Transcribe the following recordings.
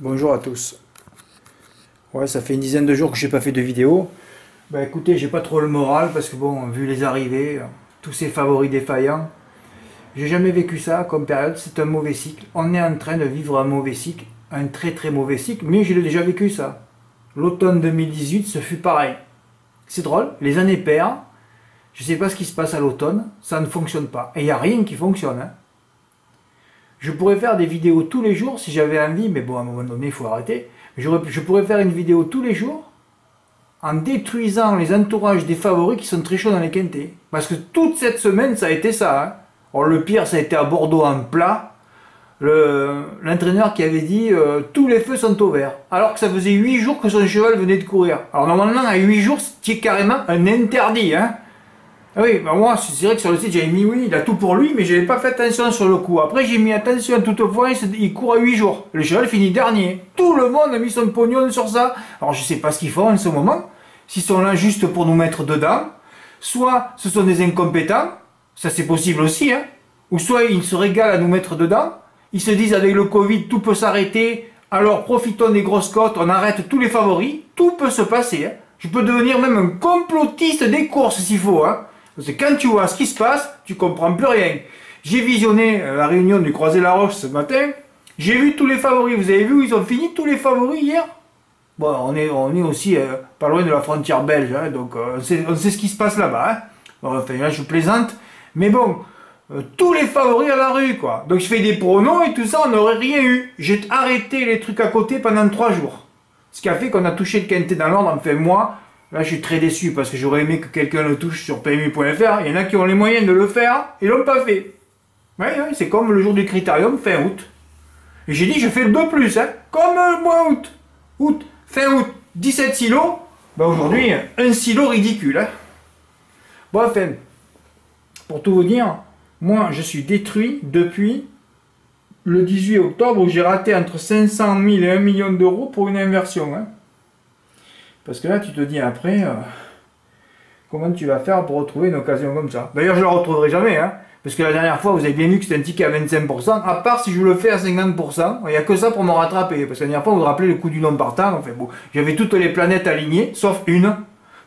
Bonjour à tous. Ouais, ça fait une dizaine de jours que j'ai pas fait de vidéo. Bah écoutez, j'ai pas trop le moral parce que bon, vu les arrivées, tous ces favoris défaillants, j'ai jamais vécu ça comme période, c'est un mauvais cycle. On est en train de vivre un mauvais cycle, un très mauvais cycle, mais j'ai déjà vécu ça. L'automne 2018, ce fut pareil. C'est drôle, les années paires, je sais pas ce qui se passe à l'automne, ça ne fonctionne pas. Et il n'y a rien qui fonctionne. Hein. Je pourrais faire des vidéos tous les jours si j'avais envie, mais bon, à un moment donné, il faut arrêter. Je pourrais faire une vidéo tous les jours en détruisant les entourages des favoris qui sont très chauds dans les quintés. Parce que toute cette semaine, ça a été ça. Hein. Alors, le pire, ça a été à Bordeaux en plat. L'entraîneur qui avait dit tous les feux sont au vert. Alors que ça faisait 8 jours que son cheval venait de courir. Alors normalement, à 8 jours, c'est carrément un interdit. Hein. Ah oui, bah moi, c'est vrai que sur le site, j'avais mis oui, il a tout pour lui, mais j'avais pas fait attention sur le coup. Après, j'ai mis attention toutefois, il court à 8 jours. Le cheval finit dernier. Tout le monde a mis son pognon sur ça. Alors, je sais pas ce qu'ils font en ce moment. S'ils sont là juste pour nous mettre dedans, soit ce sont des incompétents, ça c'est possible aussi, hein. Ou soit ils se régalent à nous mettre dedans, ils se disent avec le Covid, tout peut s'arrêter, alors profitons des grosses cotes, on arrête tous les favoris, tout peut se passer, hein. Je peux devenir même un complotiste des courses s'il faut, hein. Parce que quand tu vois ce qui se passe, tu comprends plus rien. J'ai visionné la réunion du Croisé-la-Roche ce matin. J'ai vu tous les favoris. Vous avez vu où ils ont fini tous les favoris hier? Bon, on est aussi pas loin de la frontière belge, hein, donc on sait ce qui se passe là-bas. Hein. Bon, enfin, là, je plaisante. Mais bon, tous les favoris à la rue, quoi. Donc je fais des pronos et tout ça, on n'aurait rien eu. J'ai arrêté les trucs à côté pendant 3 jours. Ce qui a fait qu'on a touché le quintet dans l'ordre. Enfin, moi... Là, je suis très déçu parce que j'aurais aimé que quelqu'un le touche sur PMU.fr. Il y en a qui ont les moyens de le faire et l'ont pas fait. Oui, c'est comme le jour du critérium, fin août. Et j'ai dit, je fais le 2+, hein, comme le mois août. Fin août, 17 silos. Ben aujourd'hui, un silo ridicule. Hein. Bon, enfin, pour tout vous dire, moi, je suis détruit depuis le 18 octobre où j'ai raté entre 500 000 et 1 million d'euros pour une inversion. Hein. Parce que là, tu te dis après, comment tu vas faire pour retrouver une occasion comme ça? D'ailleurs, je ne la retrouverai jamais, hein, parce que la dernière fois, vous avez bien vu que c'était un ticket à 25%, à part si je le fais à 50%, il n'y a que ça pour me rattraper. Parce que la dernière fois, vous vous rappelez le coup du non partant, enfin bon, j'avais toutes les planètes alignées, sauf une.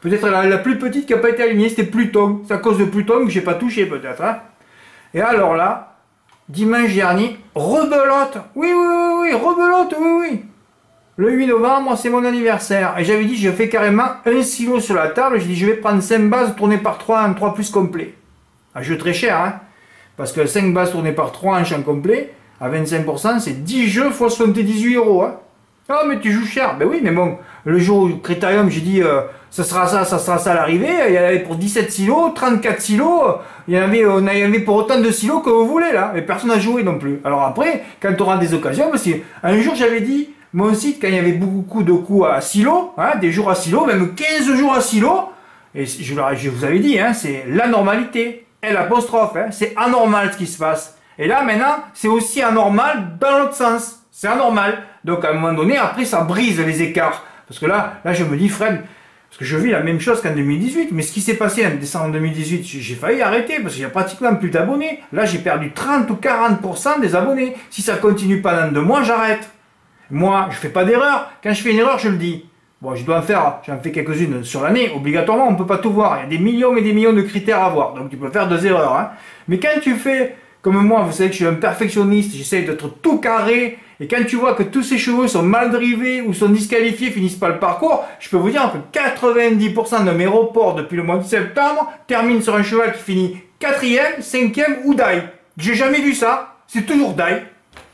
Peut-être la plus petite qui n'a pas été alignée, c'était Pluton. C'est à cause de Pluton que je n'ai pas touché, peut-être. Hein. Et alors là, dimanche dernier, rebelote. Oui, rebelote, oui. Le 8 novembre, c'est mon anniversaire. Et j'avais dit, je fais carrément un silo sur la table. J'ai dit, je vais prendre 5 bases tournées par 3 en 3+ complet. Un jeu très cher, hein. Parce que 5 bases tournées par 3 en champ complet, à 25%, c'est 10 jeux x 78 €. Hein. Ah, mais tu joues cher. Ben oui, mais bon, le jour où Critérium, j'ai dit, ça sera ça à l'arrivée. Il y en avait pour 17 silos, 34 silos. On y avait pour autant de silos que vous voulez, là. Et personne n'a joué non plus. Alors après, quand on aura des occasions, parce qu'un jour, j'avais dit, mon site, quand il y avait beaucoup de coups à silo, hein, des jours à silo, même 15 jours à silo, et je vous avais dit, hein, c'est l'anormalité, l'apostrophe, hein, c'est anormal ce qui se passe. Et là, maintenant, c'est aussi anormal dans l'autre sens. C'est anormal. Donc, à un moment donné, après, ça brise les écarts. Parce que là, je me dis, Fred, parce que je vis la même chose qu'en 2018, mais ce qui s'est passé en décembre 2018, j'ai failli arrêter, parce qu'il n'y a pratiquement plus d'abonnés. Là, j'ai perdu 30 ou 40% des abonnés. Si ça continue pendant 2 mois, j'arrête. Moi, je fais pas d'erreur. Quand je fais une erreur, je le dis. Bon, j'en fais quelques-unes sur l'année. Obligatoirement, on ne peut pas tout voir. Il y a des millions et des millions de critères à voir. Donc, tu peux faire 2 erreurs. Hein. Mais quand tu fais, comme moi, vous savez que je suis un perfectionniste, j'essaie d'être tout carré. Et quand tu vois que tous ces chevaux sont mal drivés ou sont disqualifiés, finissent pas le parcours, je peux vous dire que 90% de mes reports depuis le mois de septembre terminent sur un cheval qui finit 4e, 5e ou die. J'ai jamais vu ça. C'est toujours die.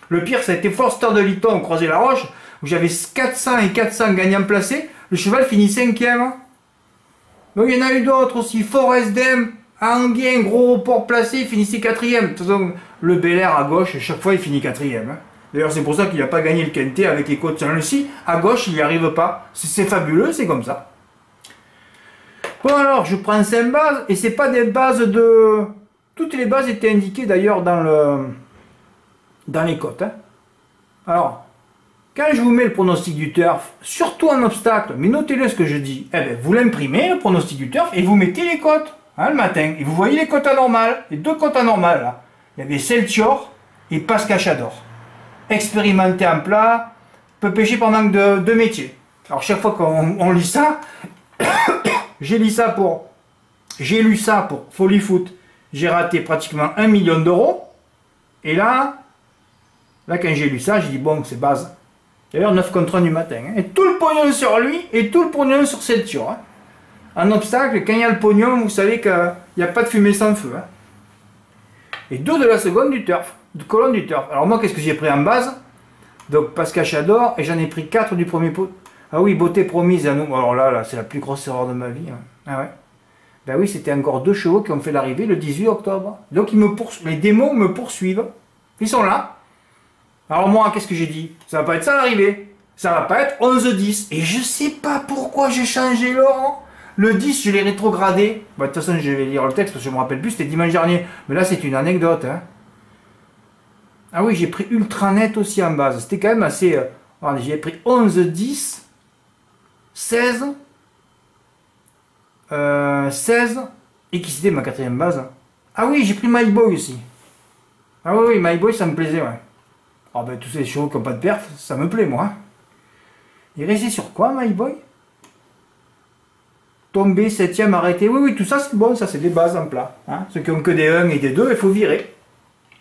Le pire, ça a été Forster de Liton au Croisé-la-Roche, où j'avais 400 et 400 gagnants placés. Le cheval finit 5e. Donc il y en a eu d'autres aussi. Forest Dem, Anguien, gros report placé, il finissait 4e. De toute façon, le Bel Air à gauche, chaque fois il finit 4e. D'ailleurs, c'est pour ça qu'il n'a pas gagné le quintet avec les côtes sans le si. À gauche, il n'y arrive pas. C'est fabuleux, c'est comme ça. Bon alors, je prends 5 bases, et c'est pas des bases de... Toutes les bases étaient indiquées d'ailleurs dans les cotes. Hein. Alors, quand je vous mets le pronostic du turf, surtout en obstacle, mais notez-le ce que je dis, eh bien, vous l'imprimez, le pronostic du turf, et vous mettez les cotes, hein, le matin. Et vous voyez les cotes anormales, les 2 cotes anormales, là. Il y avait Celtior et Pascachador. Expérimenté en plat, peut pêcher pendant deux métiers. Alors chaque fois qu'on lit ça, j'ai lu ça pour Folly Foot. J'ai raté pratiquement 1 million d'euros. Et là, quand j'ai lu ça, j'ai dit bon, c'est base. D'ailleurs, 9 contre 1 du matin. Hein. Et tout le pognon sur lui et tout le pognon sur Celture. Hein. En obstacle, quand il y a le pognon, vous savez qu'il n'y a pas de fumée sans feu. Hein. Et 2 de la seconde du turf, de colonne du turf. Alors moi, qu'est-ce que j'ai pris en base? Donc Pascal Chador, et j'en ai pris 4 du premier pot. Ah oui, beauté promise à nous. Alors là c'est la plus grosse erreur de ma vie. Hein. Ah ouais. Ben oui, c'était encore 2 chevaux qui ont fait l'arrivée le 18 octobre. Donc les démons me poursuivent. Ils sont là. Alors moi, qu'est-ce que j'ai dit? Ça va pas être ça l'arrivée. Ça va pas être 11-10. Et je sais pas pourquoi j'ai changé l'ordre. Le 10, je l'ai rétrogradé. Bon, de toute façon, je vais lire le texte parce que je me rappelle plus, c'était dimanche dernier. Mais là, c'est une anecdote. Hein. Ah oui, j'ai pris Ultranet aussi en base. C'était quand même assez... j'ai pris 11-10, 16, 16. Et qui c'était ma 4e base? Ah oui, j'ai pris My Boy aussi. Ah oui, My Boy, ça me plaisait, ouais. Ah ben, tous ces chevaux qui n'ont pas de perf, ça me plaît, moi. Il restait sur quoi, My Boy? Tombé, 7e, arrêté. Oui, tout ça, c'est bon, ça, c'est des bases en plat. Hein. Ceux qui ont que des 1 et des 2, il faut virer.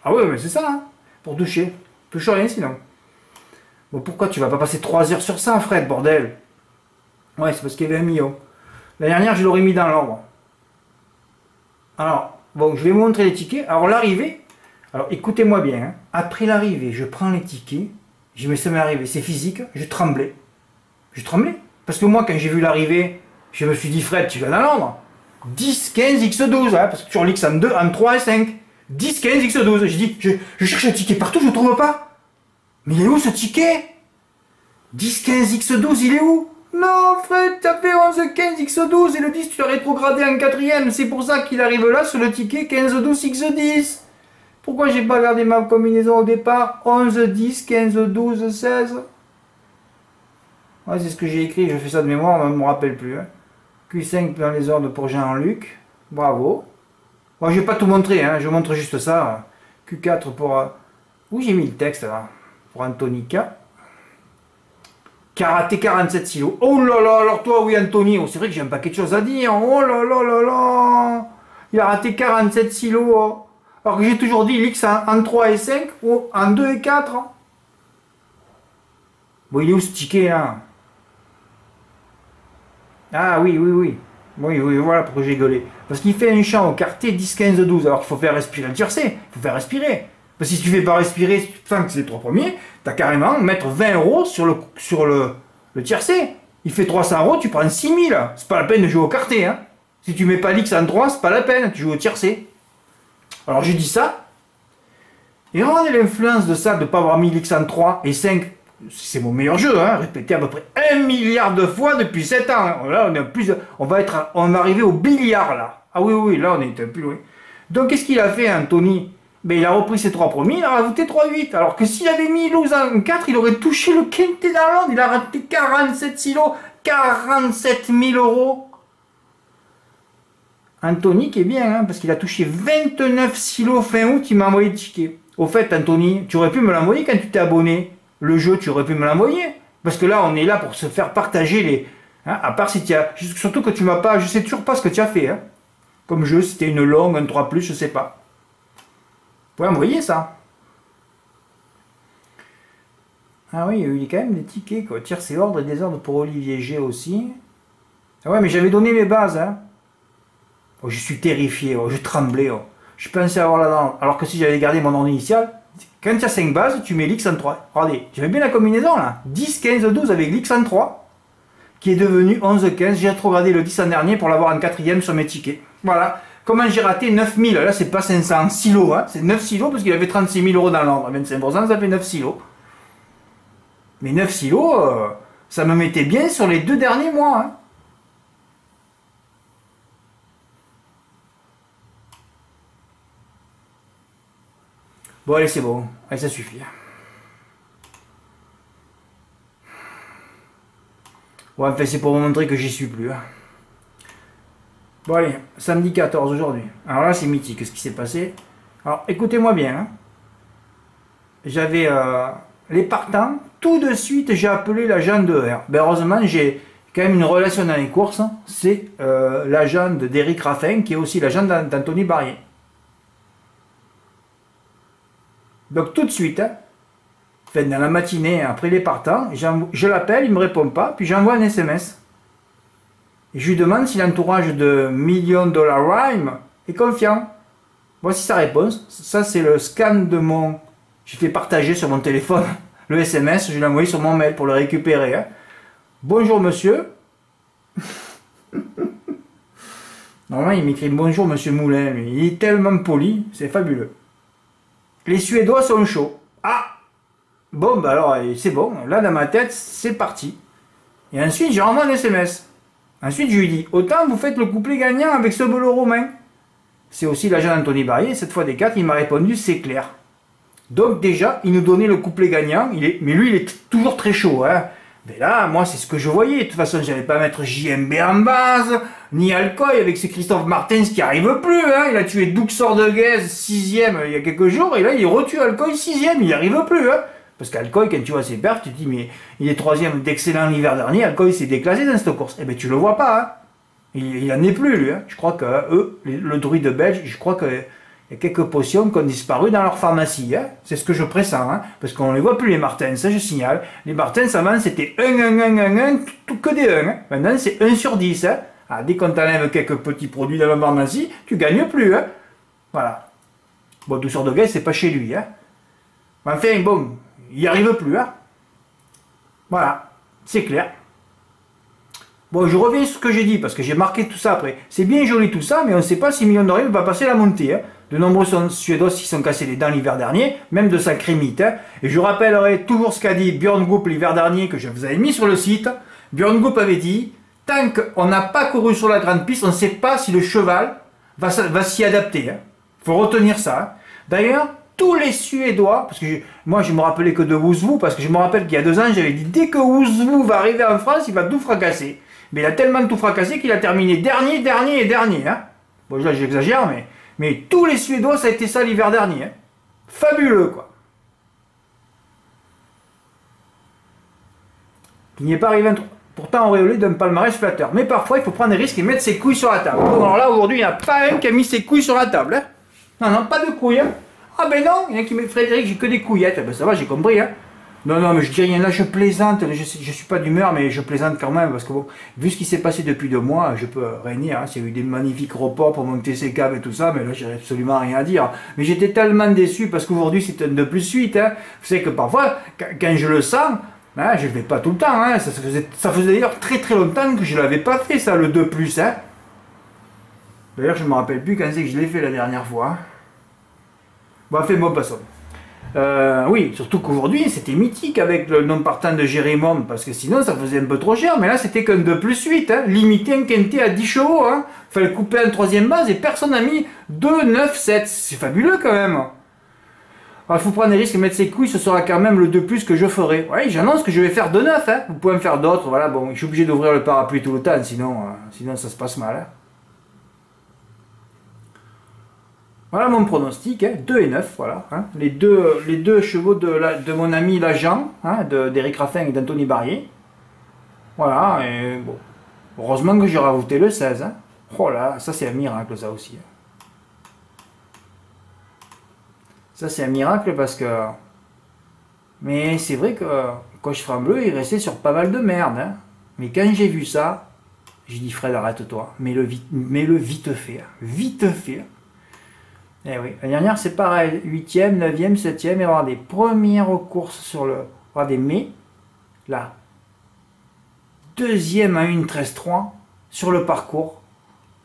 Ah oui, mais c'est ça, hein, pour toucher. Touche rien, sinon. Bon, pourquoi tu vas pas passer 3 heures sur ça, Fred, bordel? Ouais, c'est parce qu'il y avait 1 million. La dernière, je l'aurais mis dans l'ordre. Alors, bon, je vais vous montrer les tickets. Alors, l'arrivée, alors écoutez-moi bien. Hein. Après l'arrivée, je prends les tickets. Je me suis mis arrivé, c'est physique. Je tremblais. Je tremblais. Parce que moi, quand j'ai vu l'arrivée, je me suis dit, Fred, tu vas dans l'ordre. 10, 15, X12, hein, parce que sur l'X en 2, en 3 et 5. 10, 15, X12. Je dis, je cherche un ticket partout, je ne trouve pas. Mais il est où ce ticket? 10, 15, X12, il est où? Non, Fred, t'as fait 11, 15, X12 et le 10, tu l'as rétrogradé en 4e. C'est pour ça qu'il arrive là sur le ticket 15, 12, X10. Pourquoi j'ai pas gardé ma combinaison au départ? 11, 10, 15, 12, 16. Ouais, c'est ce que j'ai écrit, je fais ça de mémoire, on ne me rappelle plus. Hein. Q5 dans les ordres pour Jean-Luc. Bravo. Bon, je vais pas tout montrer, hein, je montre juste ça. Q4 pour... Oui, j'ai mis le texte là. Pour Antonica. Karaté 47 silos. Oh là là, alors toi, oui, Anthony. Oh, c'est vrai que j'ai un paquet de choses à dire. Oh là là là là. Il a raté 47 silos. Oh. Alors que j'ai toujours dit l'X en 3 et 5 ou en 2 et 4. Bon, il est où ce ticket là? Ah oui, Oui, voilà pourquoi j'ai gueulé. Parce qu'il fait un champ au quartier 10, 15, 12. Alors qu'il faut faire respirer le tiercé. Il faut faire respirer. Parce que si tu fais pas respirer, si tu sens que c'est les 3 premiers, tu as carrément mettre 20 euros sur le tiercé. Il fait 300 euros, tu prends 6000. C'est pas la peine de jouer au quartier. Hein. Si tu mets pas l'X en 3, c'est pas la peine. Tu joues au tiercé. Alors j'ai dit ça. Et regardez l'influence de ça, de ne pas avoir mis l'X en 3 et 5. C'est mon meilleur jeu, hein, répété à peu près 1 milliard de fois depuis 7 ans. Hein. Là, on va arriver au billard, là. Ah oui, là, on est un peu loin. Donc, qu'est-ce qu'il a fait, Anthony? Ben, il a repris ses 3 premiers, il a rajouté 3-8. Alors que s'il avait mis l'X en 4, il aurait touché le quintet dans l'ordre. Il a raté 47 silos, 47 000 euros. Anthony qui est bien, hein, parce qu'il a touché 29 silos fin août, il m'a envoyé le ticket. Au fait, Anthony, tu aurais pu me l'envoyer quand tu t'es abonné. Le jeu, tu aurais pu me l'envoyer. Parce que là, on est là pour se faire partager les... Hein, à part si tu as... Surtout que tu m'as pas... Je sais toujours pas ce que tu as fait. Hein. Comme jeu, si c'était une longue, un 3+, je sais pas. Vous pouvez envoyer ça. Ah oui, il y a quand même des tickets, quoi. Tiercé ordre et désordre pour Olivier G aussi. Ah ouais, mais j'avais donné mes bases, hein. Oh, je suis terrifié, oh, je tremblais. Oh. Je pensais avoir là-dedans. Alors que si j'avais gardé mon ordre initial... Quand tu as 5 bases, tu mets l'X en 3. Regardez, j'aimais bien la combinaison là. 10, 15, 12 avec l'X en 3, qui est devenu 11, 15. J'ai rétrogradé le 10 en dernier pour l'avoir en 4e sur mes tickets. Voilà. Comment j'ai raté 9000? Là, c'est pas 500 silos, hein. C'est 9 silos parce qu'il avait 36 000 euros dans l'ordre. 25%, ça fait 9 silos. Mais 9 silos, ça me mettait bien sur les 2 derniers mois. Hein. Bon, allez, c'est bon. Allez, ça suffit. Ouais, enfin, c'est pour vous montrer que j'y suis plus. Hein. Bon, allez, samedi 14 aujourd'hui. Alors là, c'est mythique ce qui s'est passé. Alors, écoutez-moi bien. Hein. J'avais les partants tout de suite, j'ai appelé l'agent de R. Ben, heureusement, j'ai quand même une relation dans les courses. C'est l'agent d'Éric Raffin, qui est aussi l'agent d'Anthony Barrier. Donc tout de suite, hein, enfin, dans la matinée, après les partants, je l'appelle, il ne me répond pas, puis j'envoie un SMS. Et je lui demande si l'entourage de Million Dollar Rhyme est confiant. Voici sa réponse. Ça, c'est le scan de mon... J'ai fait partager sur mon téléphone le SMS, je l'ai envoyé sur mon mail pour le récupérer. Hein. Bonjour monsieur. Normalement, il m'écrit bonjour monsieur Moulin. Lui. Il est tellement poli, c'est fabuleux. Les Suédois sont chauds. Ah! Bon, bah alors, c'est bon. Là, dans ma tête, c'est parti. Et ensuite, j'ai renvoyé un SMS. Ensuite, je lui dis, autant vous faites le couplet gagnant avec ce bolo romain. C'est aussi l'agent d'Anthony Barrier. Cette fois des 4, il m'a répondu, c'est clair. Donc déjà, il nous donnait le couplet gagnant. Mais lui, il est toujours très chaud. Hein. Mais là, moi, c'est ce que je voyais. De toute façon, je n'allais pas mettre JMB en base, ni Alcoy avec ce Christophe Martens qui arrive plus. Hein. Il a tué Doug Sordeguez, 6e il y a quelques jours. Et là, il retue Alcoy, 6e. Il n'y arrive plus. Hein. Parce qu'Alcoy, quand tu vois ses perfs, tu te dis, mais il est 3e d'excellent l'hiver dernier. Alcoy s'est déclassé dans cette course. Eh bien, tu le vois pas. Hein. Il en est plus, lui. Hein. Je crois que le druide belge, je crois qu'il y a quelques potions qui ont disparu dans leur pharmacie. Hein. C'est ce que je pressens. Hein. Parce qu'on ne les voit plus, les Martens, ça je signale. Les Martens, avant, c'était 1, 1, 1, 1, 1, que des 1. Hein. Maintenant, c'est 1 sur 10. Hein. Ah, dès qu'on t'enlève quelques petits produits dans la pharmacie, tu gagnes plus. Hein. Voilà. Bon, tout sort de gaz, c'est pas chez lui. Hein. Enfin, bon, il n'y arrive plus. Hein. Voilà. C'est clair. Bon, je reviens sur ce que j'ai dit, parce que j'ai marqué tout ça après. C'est bien joli tout ça, mais on ne sait pas si Million Dollar va passer la montée. Hein. De nombreux Suédois s'y sont cassés les dents l'hiver dernier, même de sacrés mythes. Hein. Et je rappellerai toujours ce qu'a dit Björn Goop l'hiver dernier, que je vous avais mis sur le site. Björn Goop avait dit, tant qu'on n'a pas couru sur la grande piste, on ne sait pas si le cheval va s'y adapter. Il faut retenir ça. Hein. D'ailleurs, tous les Suédois, parce que moi je me rappelais que de Wouzvou, parce que je me rappelle qu'il y a 2 ans, j'avais dit, dès que Wouzvou va arriver en France, il va tout fracasser. Mais il a tellement tout fracassé qu'il a terminé dernier. Hein. Bon, là j'exagère, mais tous les Suédois, ça a été ça l'hiver dernier. Hein. Fabuleux, quoi. Il n'y est pas arrivé pourtant auréolé d'un palmarès flatteur. Mais parfois, il faut prendre des risques et mettre ses couilles sur la table. Bon, alors là, aujourd'hui, il n'y en a pas un qui a mis ses couilles sur la table. Hein. Non, pas de couilles. Hein. Ah ben non, il y en a qui met Frédéric, j'ai que des couillettes. Ben ça va, j'ai compris. Hein. Non, mais je dis rien, là je plaisante, je suis pas d'humeur, mais je plaisante quand même, parce que bon, vu ce qui s'est passé depuis 2 mois, je peux rien dire, hein, il y a eu des magnifiques reports pour monter ses câbles et tout ça, mais là j'ai absolument rien à dire. Mais j'étais tellement déçu, parce qu'aujourd'hui c'est un 2 plus 8, hein. Vous savez que parfois, quand je le sens, hein, je le fais pas tout le temps, hein. Ça faisait d'ailleurs très longtemps que je l'avais pas fait ça, le 2 plus, hein. D'ailleurs je me rappelle plus quand c'est que je l'ai fait la dernière fois. Hein. Bon, passons. Oui, surtout qu'aujourd'hui, c'était mythique avec le non partant de Jérémon, parce que sinon, ça faisait un peu trop cher, mais là, c'était qu'un 2 plus 8, hein, limité un quintet à 10 chevaux, hein. Fallait couper en 3e base, et personne n'a mis 2, 9, 7, c'est fabuleux quand même. Alors, il faut prendre des risques et mettre ses couilles, ce sera quand même le 2 plus que je ferai. Oui, j'annonce que je vais faire 2 9, hein. Vous pouvez me faire d'autres, voilà, bon, je suis obligé d'ouvrir le parapluie tout le temps, sinon ça se passe mal, hein. Voilà mon pronostic, hein, 2 et 9, voilà. Hein, les deux chevaux de mon ami l'agent, hein, d'Éric Raffin et d'Anthony Barrier. Voilà, et bon. Heureusement que j'ai rajouté le 16. Hein. Oh là, ça c'est un miracle ça aussi. Hein. Ça c'est un miracle parce que... Mais c'est vrai que Coche Franc-Bleu, il restait sur pas mal de merde. Hein. Mais quand j'ai vu ça, j'ai dit Fred, arrête-toi, mets-le vite fait. Hein. Vite fait. Hein. Eh oui, la dernière c'est pareil, 8e, 9e, 7e, et avoir des premières courses sur le... Regardez, mais, là, 2e à 1,13,3 sur le parcours,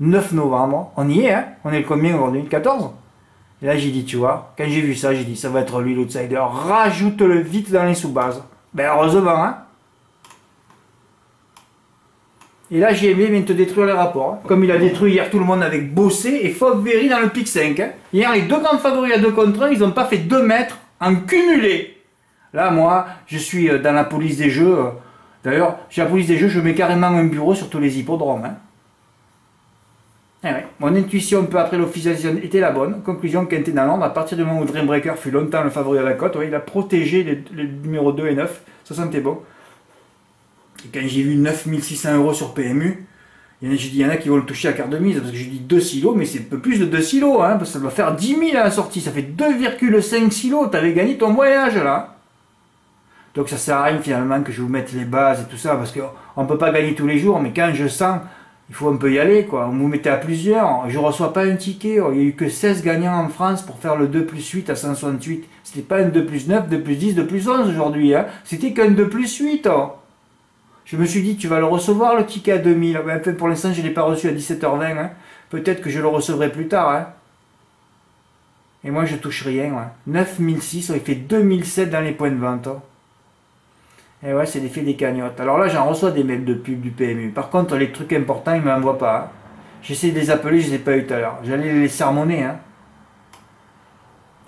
9 novembre, on y est, hein, on est le combien aujourd'hui, 14. Et là j'ai dit, tu vois, quand j'ai vu ça, j'ai dit, ça va être lui l'outsider, rajoute-le vite dans les sous-bases. Ben heureusement, hein. Et là, JMB vient te détruire les rapports. Hein. Comme il a détruit hier tout le monde avec Bossé et Fogberry dans le pic 5. Hein. Hier, les 2 grands favoris à 2 contre 1, ils n'ont pas fait 2 mètres en cumulé. Là, moi, je suis dans la police des jeux. D'ailleurs, chez la police des jeux, je mets carrément un bureau sur tous les hippodromes. Hein. Eh ouais. Mon intuition peu après l'officialisation était la bonne. Conclusion, Quintet dans l'ordre. À partir du moment où Dreambreaker fut longtemps le favori de la cote, ouais, il a protégé les numéros 2 et 9. Ça sentait bon. Et quand j'ai vu 9600 € sur PMU, j'ai dit il y en a qui vont le toucher à quart de mise. Parce que j'ai dit 2 silos, mais c'est un peu plus de 2 silos. Hein, parce que ça doit faire 10 000 à la sortie. Ça fait 2,5 silos. Tu avais gagné ton voyage là. Donc ça sert à rien finalement que je vous mette les bases et tout ça. Parce qu'on ne peut pas gagner tous les jours. Mais quand je sens... il faut un peu y aller, quoi. Vous mettez à plusieurs. Je ne reçois pas un ticket. Il n'y a eu que 16 gagnants en France pour faire le 2 plus 8 à 168. C'était pas un 2 plus 9, 2 plus 10, 2 plus 11 aujourd'hui. Hein. C'était qu'un 2 plus 8. Oh. Je me suis dit, tu vas le recevoir le ticket à 2000. Enfin, pour l'instant, je ne l'ai pas reçu à 17h20. Hein. Peut-être que je le recevrai plus tard. Hein. Et moi, je touche rien. Ouais. 9006, il fait 2007 dans les points de vente. Oh. Et ouais, c'est l'effet des cagnottes. Alors là, j'en reçois des mails de pub du PMU. Par contre, les trucs importants, ils ne m'envoient pas. Hein. J'essaie de les appeler, je ne les ai pas eu tout à l'heure. J'allais les sermonner. Hein.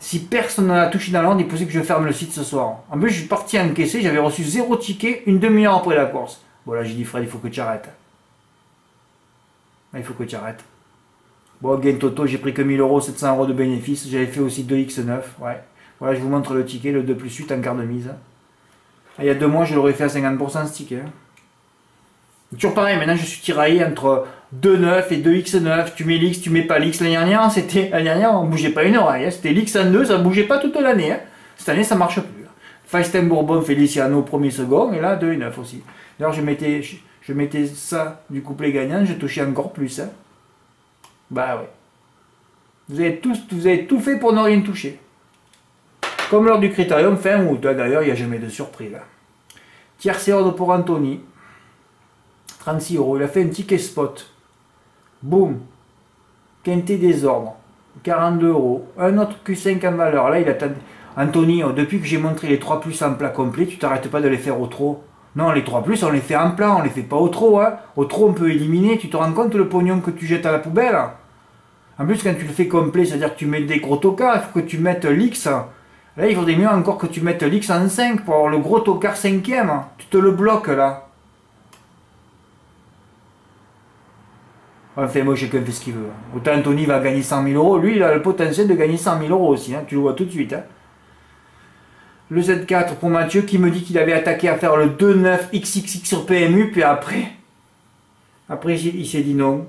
Si personne n'en a touché dans l'ordre, il est possible que je ferme le site ce soir. En plus, je suis parti encaisser, j'avais reçu 0 ticket une demi-heure après la course. Bon, là, j'ai dit, Fred, il faut que tu arrêtes. Il faut que tu arrêtes. Bon, gain toto, j'ai pris que 1000 €, 700 € de bénéfices. J'avais fait aussi 2x9. Ouais. Voilà, je vous montre le ticket, le 2 plus 8 en quart de mise. Il y a 2 mois, je l'aurais fait à 50% ce ticket. Toujours pareil, maintenant je suis tiraillé entre 2,9 et 2x9. Tu mets l'X, tu mets pas l'X. L'année dernière, on ne bougeait pas une oreille. Hein. C'était l'X en 2, ça ne bougeait pas toute l'année. Hein. Cette année, ça ne marche plus. Feisten Bourbon, Feliciano, premier second, et là 2,9 aussi. D'ailleurs, je mettais ça du couplet gagnant, je touchais encore plus. Hein. Bah ouais. Vous avez tout fait pour ne rien toucher. Comme lors du critérium fin août, d'ailleurs, il n'y a jamais de surprise. Tiercé ordre pour Anthony. 36 €. Il a fait un ticket spot. Boum. Quintet des ordres. 42 €. Un autre Q5 en valeur. Là, il attend. Anthony, depuis que j'ai montré les 3 plus en plat complet, tu t'arrêtes pas de les faire au trot. Non, les 3 plus, on les fait en plat, on les fait pas au trot. Hein. Au trot, on peut éliminer. Tu te rends compte le pognon que tu jettes à la poubelle? En plus, quand tu le fais complet, c'est-à-dire que tu mets des gros tocards, il faut que tu mettes l'X. Là, il faudrait mieux encore que tu mettes l'X en 5 pour avoir le gros tocard 5e. Tu te le bloques là. Enfin, moi, chacun fait ce qu'il veut. Autant Anthony va gagner 100 000 €. Lui, il a le potentiel de gagner 100 000 € aussi. Hein. Tu le vois tout de suite. Hein. Le Z4 pour Mathieu qui me dit qu'il avait attaqué à faire le 2,9 XXX sur PMU. Puis après il s'est dit non.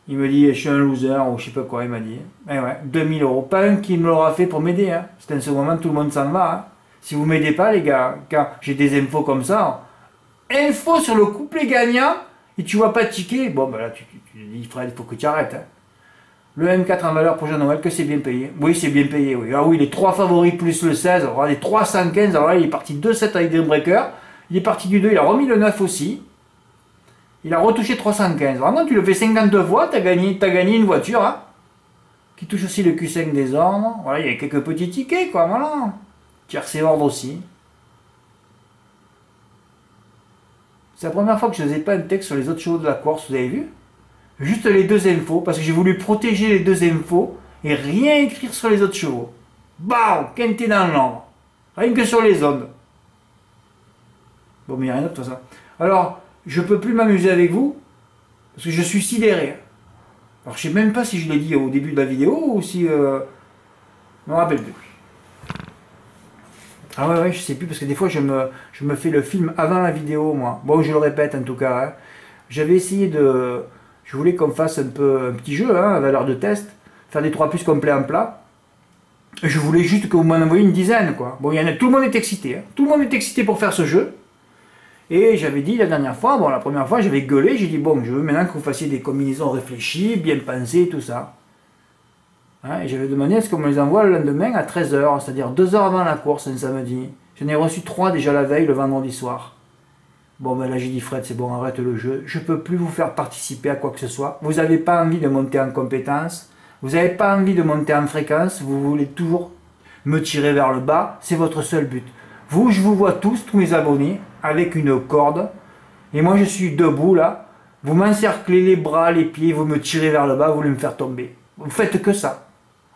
Il me dit, je suis un loser, ou je sais pas quoi, il m'a dit. Eh ouais, 2000 €. Pas un qui me l'aura fait pour m'aider. Hein. Parce qu'en ce moment, tout le monde s'en va. Hein. Si vous m'aidez pas, les gars, quand j'ai des infos comme ça, info sur le couplet gagnant, et tu vois pas de ticket, bon, ben là, tu dis, Fred, il faut que tu arrêtes. Hein. Le M4 en valeur pour Jean-Noël, que c'est bien payé. Oui, c'est bien payé, oui. Ah oui, les 3 favoris plus le 16, alors les 315, alors là, il est parti 2-7 avec Dreambreaker. Il est parti du 2, il a remis le 9 aussi. Il a retouché 315. Vraiment, tu le fais 52 fois, tu as gagné une voiture. Hein, qui touche aussi le Q5 des ordres. Voilà, il y a quelques petits tickets, quoi, voilà. Tiercé ordre aussi. C'est la première fois que je ne faisais pas un texte sur les autres chevaux de la course, vous avez vu? Juste les 2 infos, parce que j'ai voulu protéger les 2 infos et rien écrire sur les autres chevaux. Bam, quintet dans l'ombre. Rien que sur les ondes. Bon, mais il n'y a rien d'autre, de toute façon. Alors, je ne peux plus m'amuser avec vous, parce que je suis sidéré. Alors, je ne sais même pas si je l'ai dit au début de la vidéo, ou si... je ne me rappelle plus. Ah ouais, je sais plus, parce que des fois, je me fais le film avant la vidéo, moi. Bon, je le répète, en tout cas. Hein. J'avais essayé de... Je voulais qu'on fasse un petit jeu, hein, à valeur de test, faire des 3 plus complets en plat. Je voulais juste que vous m'en envoyiez une dizaine, quoi. Bon, tout le monde est excité. Hein. Tout le monde est excité pour faire ce jeu. Et j'avais dit la dernière fois, bon, la première fois, j'avais gueulé, j'ai dit, bon, je veux maintenant que vous fassiez des combinaisons réfléchies, bien pensées, tout ça. Hein, et j'avais demandé à ce qu'on me les envoie le lendemain à 13 h, c'est-à-dire 2 heures avant la course, un samedi. J'en ai reçu 3 déjà la veille, le vendredi soir. Bon, ben là, j'ai dit, Fred, c'est bon, arrête le jeu. Je ne peux plus vous faire participer à quoi que ce soit. Vous n'avez pas envie de monter en compétence. Vous n'avez pas envie de monter en fréquence. Vous voulez toujours me tirer vers le bas. C'est votre seul but. Vous, je vous vois tous mes abonnés, avec une corde. Et moi, je suis debout, là. Vous m'encerclez les bras, les pieds, vous me tirez vers le bas, vous voulez me faire tomber. Vous faites que ça.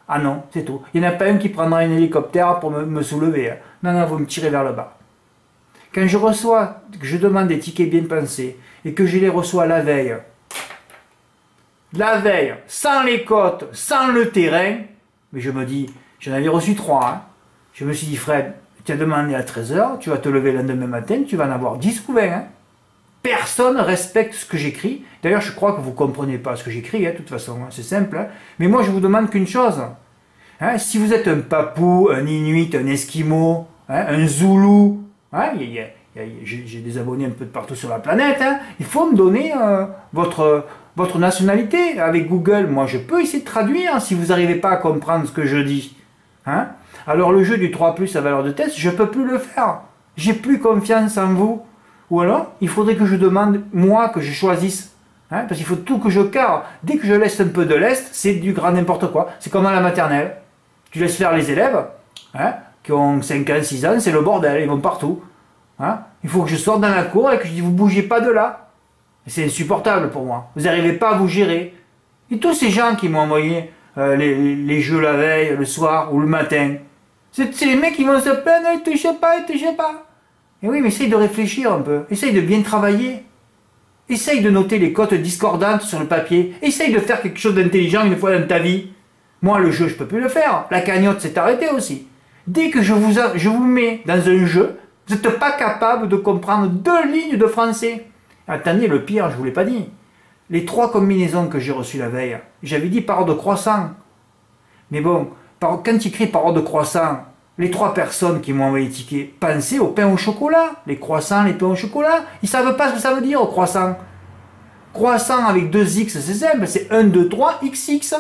Ah non, c'est tout. Il n'y en a pas un qui prendra un hélicoptère pour me soulever. Hein. Non, non, vous me tirez vers le bas. Quand je reçois, que je demande des tickets bien pensés, et que je les reçois la veille, la veille, sans les côtes, sans le terrain, mais je me dis, j'en avais reçu 3, hein. Je me suis dit, Fred, tu as demandé à 13 h, tu vas te lever le lendemain matin, tu vas en avoir 10 ou 20, hein. Personne respecte ce que j'écris. D'ailleurs, je crois que vous ne comprenez pas ce que j'écris, hein, de toute façon, hein, c'est simple. Hein. Mais moi, je vous demande qu'une chose. Hein, si vous êtes un papou, un inuit, un esquimau, hein, un zoulou, hein, j'ai des abonnés un peu de partout sur la planète, hein, il faut me donner votre nationalité. Avec Google, moi, je peux essayer de traduire si vous n'arrivez pas à comprendre ce que je dis. Hein. Alors, le jeu du 3+ à valeur de test, je ne peux plus le faire. J'ai plus confiance en vous. Ou alors, il faudrait que je demande, moi, que je choisisse. Hein, parce qu'il faut tout que je carre. Dès que je laisse un peu de lest, c'est du grand n'importe quoi. C'est comme à la maternelle. Tu laisses faire les élèves, hein, qui ont 5 ans, 6 ans, c'est le bordel, ils vont partout. Hein. Il faut que je sorte dans la cour et que je dis, vous bougez pas de là. C'est insupportable pour moi. Vous n'arrivez pas à vous gérer. Et tous ces gens qui m'ont envoyé les jeux la veille, le soir ou le matin, c'est les mecs qui vont se plaindre, ils touchent pas, ils touchent pas. Et oui, mais essaye de réfléchir un peu. Essaye de bien travailler. Essaye de noter les cotes discordantes sur le papier. Essaye de faire quelque chose d'intelligent une fois dans ta vie. Moi, le jeu, je peux plus le faire. La cagnotte s'est arrêtée aussi. Dès que je vous mets dans un jeu, vous n'êtes pas capable de comprendre 2 lignes de français. Attendez, le pire, je ne vous l'ai pas dit. Les 3 combinaisons que j'ai reçues la veille, j'avais dit par ordre croissant. Mais bon, quand tu écris par ordre croissant, les 3 personnes qui m'ont envoyé les tickets, pensez au pain au chocolat. Les croissants, les pains au chocolat. Ils ne savent pas ce que ça veut dire, au croissant. Croissant avec 2 X, c'est simple. C'est 1, 2, 3, XX.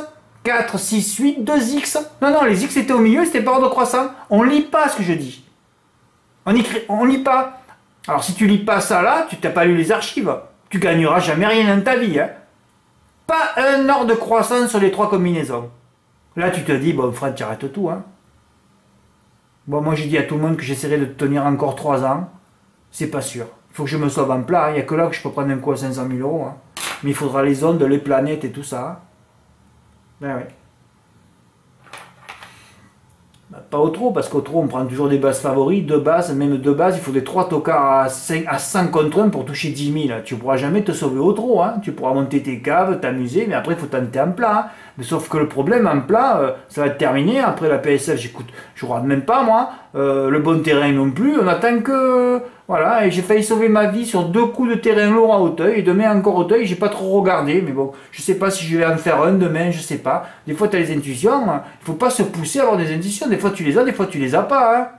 4, 6, 8, 2 X. Non, non, les X étaient au milieu, c'était par ordre croissant. On ne lit pas ce que je dis. On lit pas. Alors si tu lis pas ça là, tu n'as pas lu les archives. Tu gagneras jamais rien dans ta vie. Hein. Pas un ordre croissant sur les 3 combinaisons. Là, tu te dis, bon, Fred, tu arrêtes tout. Hein. Bon, moi, j'ai dit à tout le monde que j'essaierai de tenir encore 3 ans. C'est pas sûr. Il faut que je me sauve en plat. Il n'y a que là que je peux prendre un coup à 500 000 euros. Hein. Mais il faudra les ondes, les planètes et tout ça. Ben oui. Ben, pas au trot, parce qu'au trot, on prend toujours des bases favoris, 2 bases, même 2 bases. Il faut des 3 tocards à 100 contre 1 pour toucher 10 000. Tu ne pourras jamais te sauver au trot. Hein. Tu pourras monter tes caves, t'amuser, mais après, il faut tenter en plat. Hein. Mais sauf que le problème en plat, ça va être terminé. Après la PSF, je ne rate même pas moi. Le bon terrain non plus. On attend que... Voilà, et j'ai failli sauver ma vie sur 2 coups de terrain lourd à Auteuil. Et demain encore Auteuil, j'ai pas trop regardé. Mais bon, je sais pas si je vais en faire un demain, je sais pas. Des fois, tu as les intuitions. Il faut pas se pousser à avoir des intuitions. Des fois, tu les as, des fois, tu les as pas.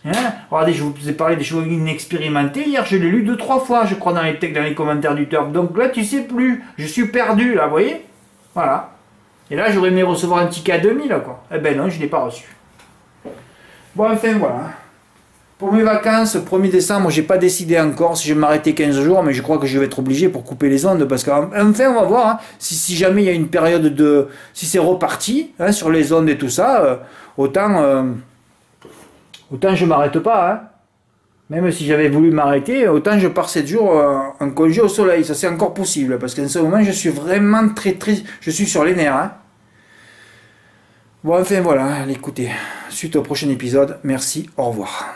Hein. Regardez, je vous ai parlé des choses inexpérimentées. Hier, je l'ai lu 2-3 fois, je crois, dans les commentaires du turf. Donc là, tu sais plus. Je suis perdu, là, vous voyez. Voilà. Et là, j'aurais aimé recevoir un ticket à 2000, quoi. Eh ben non, je ne l'ai pas reçu. Bon, enfin, voilà. Pour mes vacances, 1er décembre, j'ai pas décidé encore si je vais m'arrêter 15 jours, mais je crois que je vais être obligé pour couper les ondes, parce qu'enfin, on va voir, hein, si jamais il y a une période de... Si c'est reparti, hein, sur les ondes et tout ça, autant je m'arrête pas, hein. Même si j'avais voulu m'arrêter, autant je pars 7 jours en congé au soleil, ça c'est encore possible, parce qu'en ce moment, je suis vraiment très, je suis sur les nerfs, hein. Bon, enfin, voilà, allez, écoutez, suite au prochain épisode, merci, au revoir.